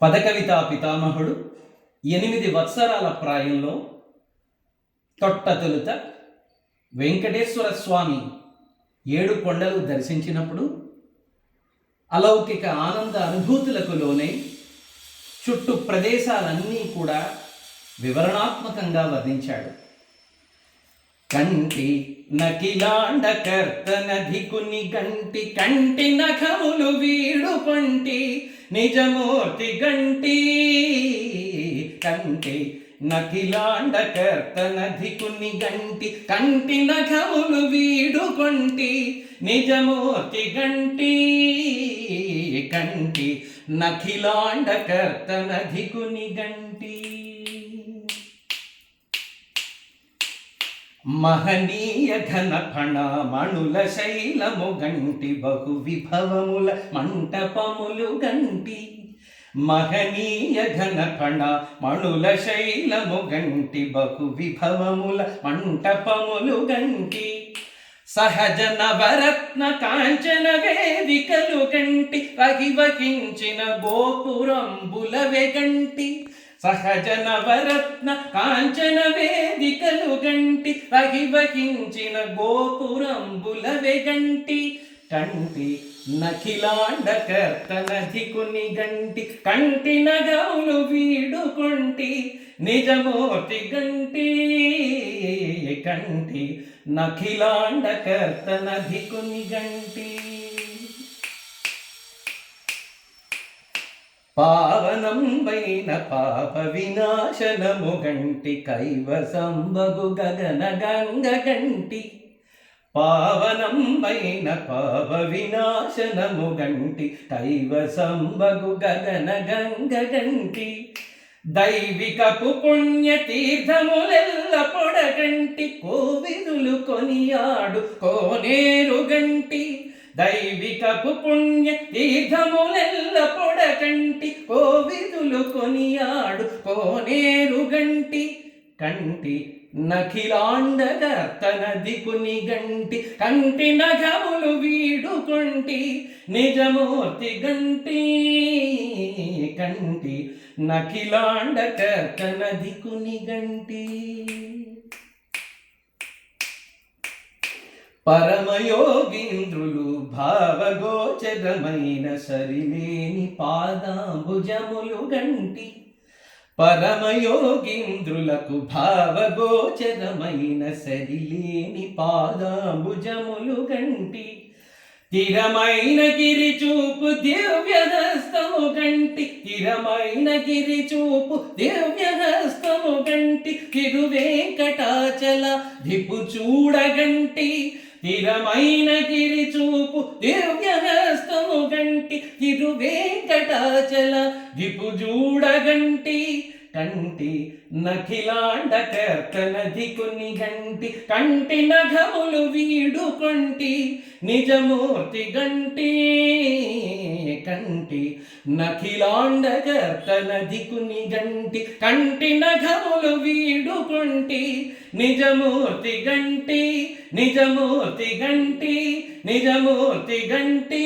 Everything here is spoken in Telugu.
పదకవితా పితామహుడు 8 వత్సరాల ప్రాయంలో తొట్టతొలుత వెంకటేశ్వర స్వామి 7 కొండలు దర్శించినప్పుడు అలౌకిక ఆనంద అనుభూతులకు లోనై చుట్టూ ప్రదేశాలన్నీ కూడా వివరణాత్మకంగా వర్ణించాడు. కంటి నకిలాండ కర్తనధికుని గంటి కంటి నఖములు వీడు కొంటి నిజమూర్తి గంటి కంటి నకిలాండ కర్తనధికుని గంటి కంటి నఖములు వీడు కొంటి నిజమూర్తి గంటి కంటి నఖిలాండ కర్తనధికుని గంటి. మహనీయ ఘన ఫణమణుల శైలము గంటి బహు విభవముల మంటపములు గంటి మహనీయ ఘన ఫణమణుల శైలము గంటి బహు విభవముల మంటపములు గంటి సహజ నవరత్న కాంచన వేదికలు గంటి రగివకించిన గోపురంబుల వెగంటి సహజ నవరత్న కాంచన వేదికలు గంటి రగివకించిన గోపురంబుల వెగంటి కంటి నఖిలాండ కర్తనధికుని గంటి కంటి నగములు వీడుకొంటి నిజమూర్తి గంటి కంటి నఖిలాండ కర్తనధికుని గంటి. పావనంబైన పాప వినాశనము గంటి కైవసంబగు గగన గంగ గంటి పావనంబైన పాప వినాశనము గంటి కైవసంబగు గగన గంగ గంటి దైవికపు పుణ్య తీర్థములెల్ల పొడగంటి కోవిదులు కొనియాడు కోనేరు గంటి దైవికపు పుణ్య తీర్థములెల్ల పొడగంటి కోవిదులు కొనియాడు కోనేరు గంటి కంటి నఖిలాండ కర్తనధికుని గంటి కంటి నఖములు వీడుకొంటి నిజమూర్తి గంటి కంటి నఖిలాండ కర్తనధికుని గంటి. పరమయోగీంద్రులు భావగోచరమైన సరిలేని పాదాంబుజములు గంటి పరమయోగీంద్రులకు భావగోచరమైన సరిలేని పాదాంబుజములు గంటి తిరమైన గిరిచూపు దివ్యహస్తము గంటి తిరమైన గిరిచూపు దివ్యహస్తము గంటి తిరువేంకటాచల ధిపు చూడగంటి తిరమైన గిరిచూపు దివ్యహస్తము గంటి తిరువేంకటాచల ధిపు చూడగంటి కంటి నఖిలాండ కర్తనధికుని గంటి కంటి నఖములు వీడుకొంటి నిజమూర్తి గంటి కంటి నఖిలాండ కర్తనధికుని గంటి కంటి నఖములు వీడుకొంటి నిజమూర్తి గంటి నిజమూర్తి గంటి నిజమూర్తి గంటి.